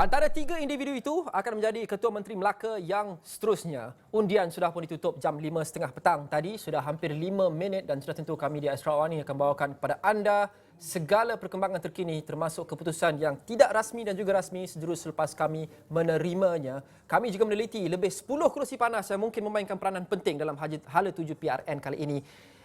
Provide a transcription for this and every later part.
Antara tiga individu itu akan menjadi Ketua Menteri Melaka yang seterusnya. Undian sudah pun ditutup jam 5.30 petang tadi. Sudah hampir 5 minit dan sudah tentu kami di Astro Awani akan bawakan kepada anda segala perkembangan terkini termasuk keputusan yang tidak rasmi dan juga rasmi sejurus selepas kami menerimanya. Kami juga meneliti lebih 10 kerusi panas yang mungkin memainkan peranan penting dalam Hala 7 PRN kali ini.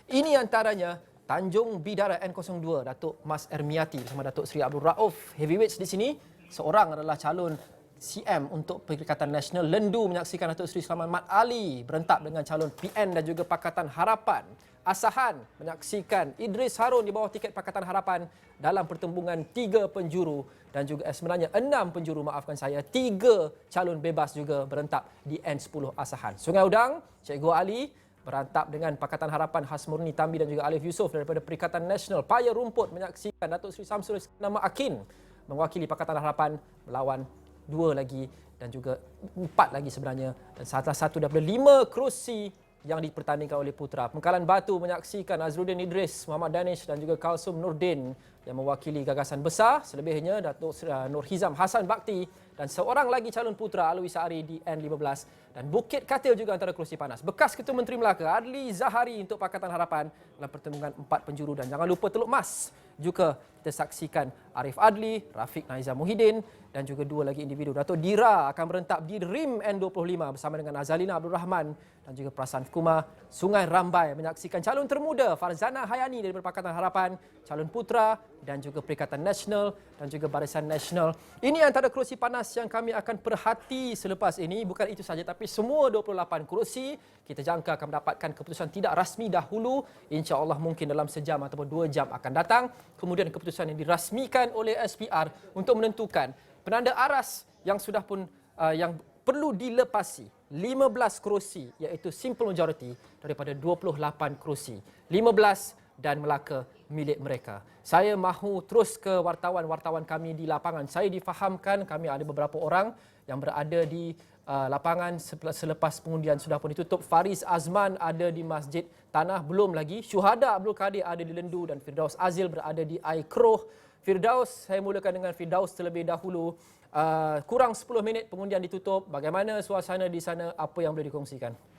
Ini antaranya Tanjung Bidara N02, Datuk Mas Ermiati bersama Datuk Seri Abdul Rauf. Heavyweights di sini. Seorang adalah calon CM untuk Perikatan Nasional. Lendu menyaksikan Datuk Seri Sulaiman Mat Ali berentap dengan calon PN dan juga Pakatan Harapan. Asahan menyaksikan Idris Harun di bawah tiket Pakatan Harapan dalam pertembungan 3 penjuru dan juga sebenarnya 6 penjuru, maafkan saya, 3 calon bebas juga berentap di N10 Asahan. Sungai Udang, Cikgu Ali berantap dengan Pakatan Harapan Hasmurni Tambi dan juga Alif Yusof daripada Perikatan Nasional. Paya Rumput menyaksikan Datuk Seri Samsul Nama Akin mewakili Pakatan Harapan melawan 2 lagi dan juga 4 lagi sebenarnya, dan salah satu daripada 5 kerusi yang dipertandingkan oleh putra. Pengkalan Batu menyaksikan Azruddin Idris, Muhammad Danish dan juga Kalsum Nordin yang mewakili Gagasan Besar. Selebihnya Datuk Nur Hizam Hassan Bakti dan seorang lagi calon putra Alwi Saari di N15, dan Bukit Katil juga antara kerusi panas. Bekas Ketua Menteri Melaka Adli Zahari untuk Pakatan Harapan dalam pertembungan 4 penjuru, dan jangan lupa Teluk Mas juga kita saksikan Arif Adli, Rafiq Naiza Muhyiddin dan juga 2 lagi individu. Datuk Dira akan berentap di RIM N25 bersama dengan Azalina Abdul Rahman dan juga Prasan Kumar. Sungai Rambai menyaksikan calon termuda Farzana Hayani dari Pakatan Harapan, calon putra dan juga Perikatan Nasional dan juga Barisan Nasional. Ini antara kerusi panas yang kami akan perhati selepas ini. Bukan itu saja, tapi semua 28 kerusi kita jangka akan mendapatkan keputusan tidak rasmi dahulu. InsyaAllah mungkin dalam sejam ataupun 2 jam akan datang. Kemudian keputusan yang dirasmikan oleh SPR untuk menentukan penanda aras yang sudah pun yang perlu dilepasi. 15 kerusi iaitu simple majority daripada 28 kerusi. 15 dan Melaka milik mereka. Saya mahu terus ke wartawan-wartawan kami di lapangan. Saya difahamkan kami ada beberapa orang yang berada di lapangan selepas pengundian sudah pun ditutup. Faris Azman ada di Masjid Tanah, belum lagi. Syuhada Abdul Kadir ada di Lendu dan Firdaus Azil berada di Aikroh. Firdaus, saya mulakan dengan Firdaus terlebih dahulu. Kurang 10 minit pengundian ditutup. Bagaimana suasana di sana? Apa yang boleh dikongsikan?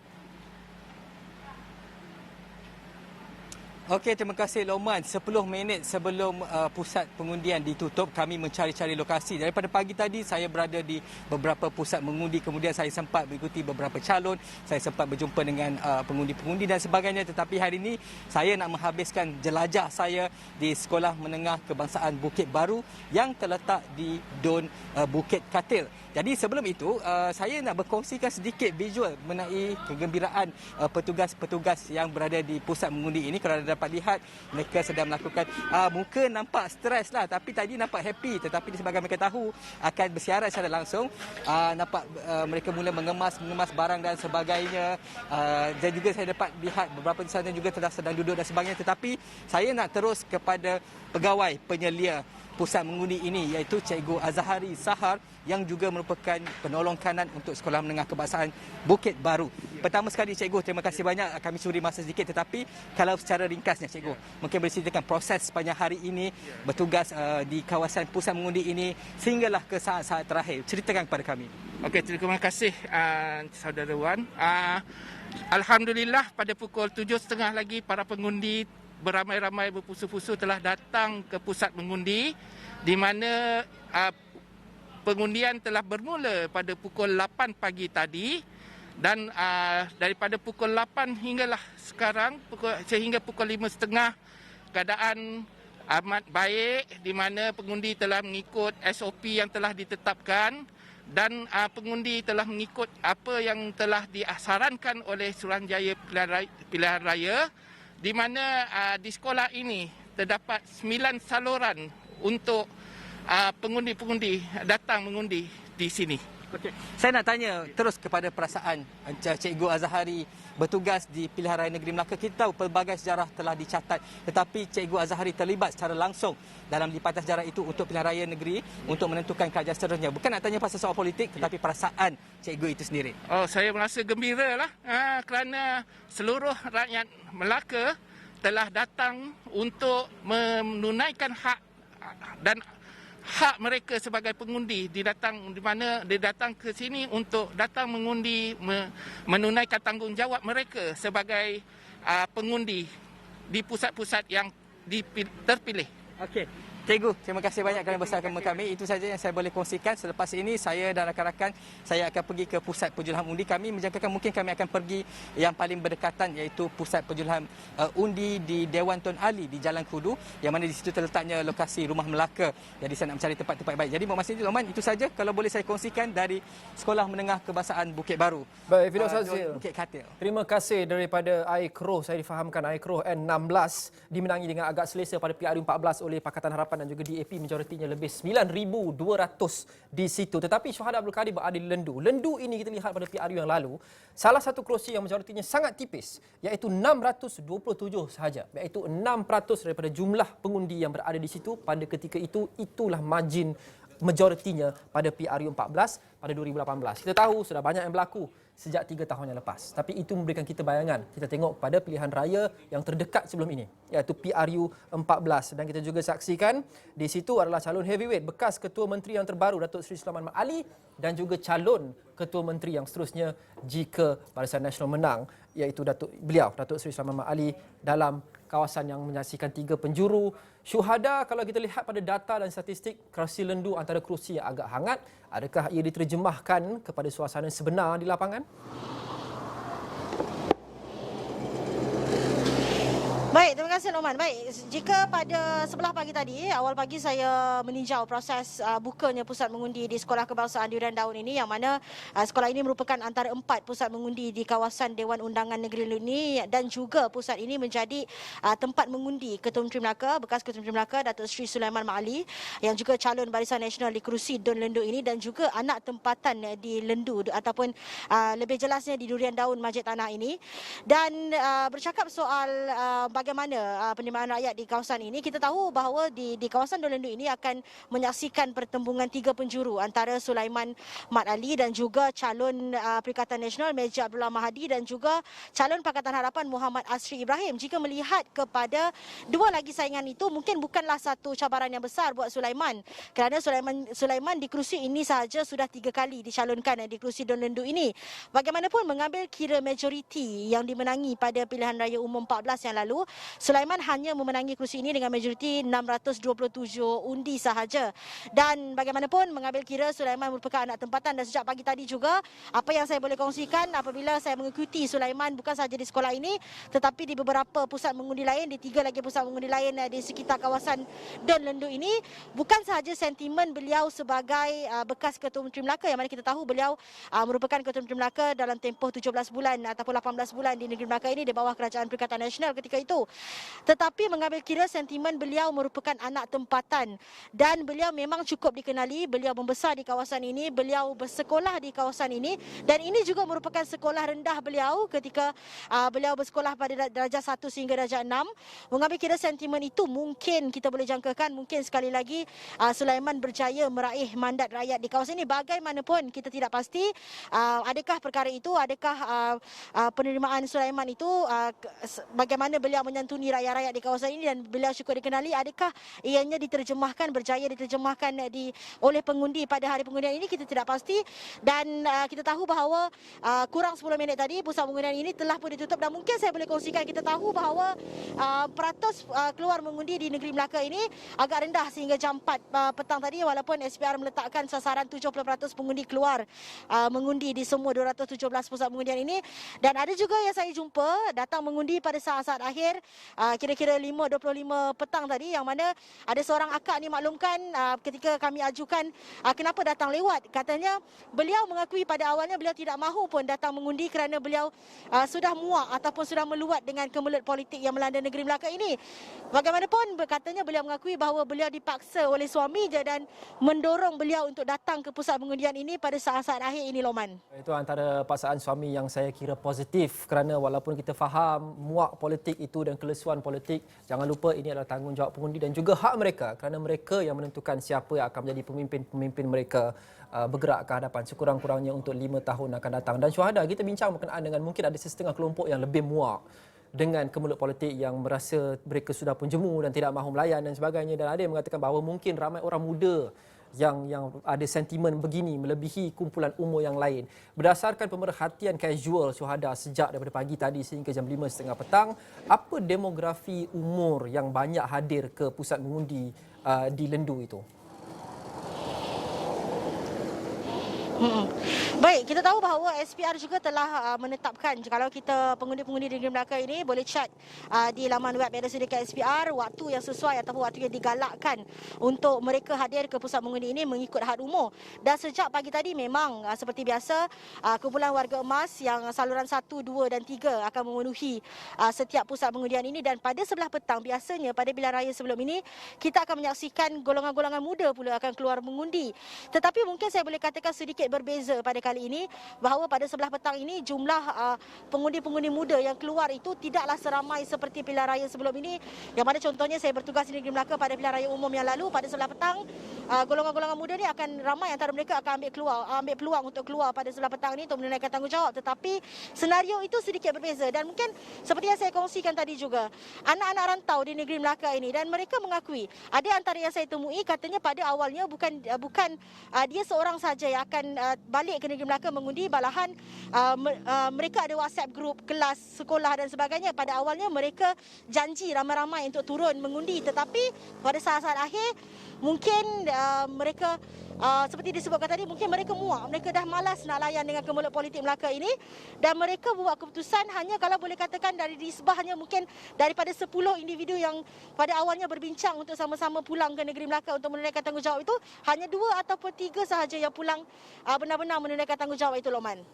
Okey, terima kasih Loman. 10 minit sebelum pusat pengundian ditutup, kami mencari-cari lokasi. Daripada pagi tadi saya berada di beberapa pusat mengundi, kemudian saya sempat mengikuti beberapa calon, saya sempat berjumpa dengan pengundi-pengundi dan sebagainya. Tetapi hari ini saya nak menghabiskan jelajah saya di Sekolah Menengah Kebangsaan Bukit Baru yang terletak di Dun Bukit Katil. Jadi sebelum itu, saya nak berkongsikan sedikit visual mengenai kegembiraan petugas-petugas yang berada di pusat mengundi ini. Kerana dapat lihat mereka sedang melakukan, muka nampak stres lah, tapi tadi nampak happy. Tetapi sebagai mereka tahu akan bersiaran secara langsung, nampak mereka mula mengemas barang dan sebagainya. Dan juga saya dapat lihat beberapa di sana juga sedang duduk dan sebagainya. Tetapi saya nak terus kepada pegawai penyelia pusat mengundi ini, iaitu Cikgu Azahari Sahar yang juga merupakan penolong kanan untuk Sekolah Menengah Kebangsaan Bukit Baru. Pertama sekali Cikgu, terima kasih banyak. Kami suri masa sedikit, tetapi kalau secara ringkasnya Cikgu, mungkin boleh ceritakan proses sepanjang hari ini bertugas di kawasan pusat mengundi ini sehinggalah ke saat-saat terakhir. Ceritakan kepada kami. Okey, terima kasih saudara Wan. Alhamdulillah pada pukul 7.30 lagi para pengundi beramai-ramai berpusu-pusu telah datang ke pusat mengundi, di mana pengundian telah bermula pada pukul 8 pagi tadi, dan daripada pukul 8 hinggalah sekarang sehingga pukul 5.30 keadaan amat baik, di mana pengundi telah mengikut SOP yang telah ditetapkan dan pengundi telah mengikut apa yang telah disarankan oleh Suruhanjaya Pilihan Raya, di mana di sekolah ini terdapat 9 saluran untuk pengundi-pengundi datang mengundi di sini. Okay. Saya nak tanya terus kepada perasaan Cikgu Azahari bertugas di Pilihan Raya Negeri Melaka. Kita tahu pelbagai sejarah telah dicatat, tetapi Cikgu Azahari terlibat secara langsung dalam lipatan sejarah itu untuk Pilihan Raya Negeri untuk menentukan kajian seterusnya. Bukan nak tanya pasal soal politik, tetapi perasaan Cikgu itu sendiri. Oh, saya merasa gembira lah kerana seluruh rakyat Melaka telah datang untuk menunaikan hak dan hak mereka sebagai pengundi di mana dia datang ke sini untuk datang mengundi, menunaikan tanggungjawab mereka sebagai pengundi di pusat-pusat yang terpilih. Okey. Cikgu, terima kasih banyak kerana bersama kami. Itu saja yang saya boleh kongsikan. Selepas ini saya dan rakan-rakan saya akan pergi ke pusat penjuluhan undi. Kami menjangkakan mungkin kami akan pergi yang paling berdekatan iaitu pusat penjuluhan undi di Dewan Tun Ali di Jalan Kudu, yang mana di situ terletaknya lokasi Rumah Melaka. Jadi saya nak mencari tempat-tempat baik. Jadi buat masa ini Loman, itu saja kalau boleh saya kongsikan dari Sekolah Menengah Kebahasaan Bukit Baru. Baik, Firdaus Azil. Bukit Katil. Terima kasih daripada Air Keroh. Saya difahamkan Air Keroh N16 dimenangi dengan agak selesa pada PRU 14 oleh Pakatan Harapan dan juga DAP, majoritinya lebih 9,200 di situ. Tetapi Syuhada Abdul Kadir berada di Lendu. Lendu ini kita lihat pada PRU yang lalu, salah satu kerusi yang majoritinya sangat tipis, iaitu 627 sahaja. Iaitu 6% daripada jumlah pengundi yang berada di situ pada ketika itu. Itulah margin majoritinya pada PRU 14 pada 2018. Kita tahu sudah banyak yang berlaku sejak 3 tahun yang lepas. Tapi itu memberikan kita bayangan. Kita tengok pada pilihan raya yang terdekat sebelum ini, iaitu PRU 14. Dan kita juga saksikan di situ adalah calon heavyweight bekas Ketua Menteri yang terbaru Datuk Seri Sulaiman Mat Ali dan juga calon Ketua Menteri yang seterusnya jika Barisan Nasional menang, iaitu Datuk Seri Sulaiman Mat Ali dalam kawasan yang menyaksikan 3 penjuru. Syuhada, kalau kita lihat pada data dan statistik, kerusi Lendu antara kerusi yang agak hangat. Adakah ia diterjemahkan kepada suasana sebenar di lapangan? Baik, terima kasih Norman. Baik, jika pada sebelah pagi tadi, awal pagi saya meninjau proses bukanya pusat mengundi di Sekolah Kebangsaan Durian Daun ini, yang mana sekolah ini merupakan antara 4 pusat mengundi di kawasan Dewan Undangan Negeri Lendu ini, dan juga pusat ini menjadi tempat mengundi Ketua Menteri Melaka, bekas Ketua Menteri Melaka Datuk Seri Sulaiman Mat Ali, yang juga calon Barisan Nasional di kerusi Dun Lendu ini, dan juga anak tempatan di Lendu ataupun lebih jelasnya di Durian Daun Masjid Tanah ini. Dan bercakap soal bagaimana penerimaan rakyat di kawasan ini, kita tahu bahawa di kawasan Dun Lendu ini akan menyaksikan pertembungan 3 penjuru antara Sulaiman Mat Ali dan juga calon Perikatan Nasional Meja Abdullah Mahdi dan juga calon Pakatan Harapan Muhammad Asri Ibrahim. Jika melihat kepada 2 lagi saingan itu, mungkin bukanlah satu cabaran yang besar buat Sulaiman, kerana Sulaiman di kerusi ini sahaja sudah 3 kali dicalonkan di kerusi Dun Lendu ini. Bagaimanapun, mengambil kira majoriti yang dimenangi pada pilihan raya umum 14 yang lalu, Sulaiman hanya memenangi kerusi ini dengan majoriti 627 undi sahaja. Dan bagaimanapun, mengambil kira Sulaiman merupakan anak tempatan, dan sejak pagi tadi juga apa yang saya boleh kongsikan apabila saya mengikuti Sulaiman bukan sahaja di sekolah ini tetapi di beberapa pusat mengundi lain, di 3 lagi pusat mengundi lain di sekitar kawasan Dun Lendu ini, bukan sahaja sentimen beliau sebagai bekas Ketua Menteri Melaka, yang mana kita tahu beliau merupakan Ketua Menteri Melaka dalam tempoh 17 bulan ataupun 18 bulan di negeri Melaka ini di bawah Kerajaan Perikatan Nasional ketika itu. Tetapi mengambil kira sentimen beliau merupakan anak tempatan, dan beliau memang cukup dikenali, beliau membesar di kawasan ini, beliau bersekolah di kawasan ini, dan ini juga merupakan sekolah rendah beliau ketika beliau bersekolah pada darjah 1 sehingga darjah 6. Mengambil kira sentimen itu, mungkin kita boleh jangkakan mungkin sekali lagi Sulaiman berjaya meraih mandat rakyat di kawasan ini. Bagaimanapun kita tidak pasti adakah perkara itu, adakah penerimaan Sulaiman itu, bagaimana beliau menyantuni rakyat-rakyat di kawasan ini dan beliau cukup dikenali, adakah ianya diterjemahkan, berjaya diterjemahkan oleh pengundi pada hari pengundian ini, kita tidak pasti. Dan kita tahu bahawa kurang 10 minit tadi pusat pengundian ini telah pun ditutup, dan mungkin saya boleh kongsikan, kita tahu bahawa peratus keluar mengundi di negeri Melaka ini agak rendah sehingga jam 4 petang tadi, walaupun SPR meletakkan sasaran 70% pengundi keluar mengundi di semua 217 pusat pengundian ini. Dan ada juga yang saya jumpa datang mengundi pada saat-saat akhir, kira-kira 5.25 petang tadi, yang mana ada seorang akak ni maklumkan ketika kami ajukan kenapa datang lewat, katanya beliau mengakui pada awalnya beliau tidak mahu pun datang mengundi kerana beliau sudah muak ataupun sudah meluat dengan kemelut politik yang melanda negeri Melaka ini. Bagaimanapun, katanya beliau mengakui bahawa beliau dipaksa oleh suami je dan mendorong beliau untuk datang ke pusat pengundian ini pada saat-saat akhir ini, Loman. Itu antara paksaan suami yang saya kira positif, kerana walaupun kita faham muak politik itu dan kelesuan politik, jangan lupa ini adalah tanggungjawab pengundi dan juga hak mereka, kerana mereka yang menentukan siapa yang akan menjadi pemimpin mereka bergerak ke hadapan sekurang-kurangnya untuk 5 tahun akan datang. Dan Syuhada, kita bincang berkenaan dengan mungkin ada setengah kelompok yang lebih muak dengan kemulut politik yang merasa mereka sudah pun jemu dan tidak mahu melayan dan sebagainya, dan ada yang mengatakan bahawa mungkin ramai orang muda yang ada sentimen begini melebihi kumpulan umur yang lain. Berdasarkan pemerhatian casual Syuhada sejak daripada pagi tadi sehingga jam 5.30 petang, apa demografi umur yang banyak hadir ke pusat mengundi di Lendu itu? Baik, kita tahu bahawa SPR juga telah menetapkan kalau kita pengundi-pengundi di Negeri Melaka ini boleh check di laman web yang disediakan SPR waktu yang sesuai ataupun waktu yang digalakkan untuk mereka hadir ke pusat mengundi ini mengikut had umur. Dan sejak pagi tadi memang seperti biasa kumpulan warga emas yang saluran 1, 2 dan 3 akan memenuhi setiap pusat pengundian ini, dan pada sebelah petang biasanya pada pilihan raya sebelum ini kita akan menyaksikan golongan-golongan muda pula akan keluar mengundi. Tetapi mungkin saya boleh katakan sedikit berbeza pada kali ini bahawa pada sebelah petang ini jumlah pengundi-pengundi muda yang keluar itu tidaklah seramai seperti pilihan raya sebelum ini, yang mana contohnya saya bertugas di Negeri Melaka pada pilihan raya umum yang lalu. Pada sebelah petang golongan-golongan muda ni akan ramai antara mereka akan ambil peluang untuk keluar pada sebelah petang ini untuk menunaikan tanggungjawab, tetapi senario itu sedikit berbeza. Dan mungkin seperti yang saya kongsikan tadi juga, anak-anak rantau di Negeri Melaka ini, dan mereka mengakui ada antara yang saya temui katanya pada awalnya bukan dia seorang saja yang akan balik ke Negeri Melaka mengundi, malahan mereka ada WhatsApp group kelas sekolah dan sebagainya. Pada awalnya mereka janji ramai-ramai untuk turun mengundi, tetapi pada saat-saat akhir mungkin mereka seperti disebutkan tadi, mungkin mereka muak, mereka dah malas nak layan dengan kemulut politik Melaka ini, dan mereka buat keputusan hanya kalau boleh katakan dari disbahnya mungkin daripada 10 individu yang pada awalnya berbincang untuk sama-sama pulang ke Negeri Melaka untuk menunaikan tanggungjawab itu, hanya 2 ataupun 3 sahaja yang pulang benar-benar menunaikan tanggungjawab itu, Lokman.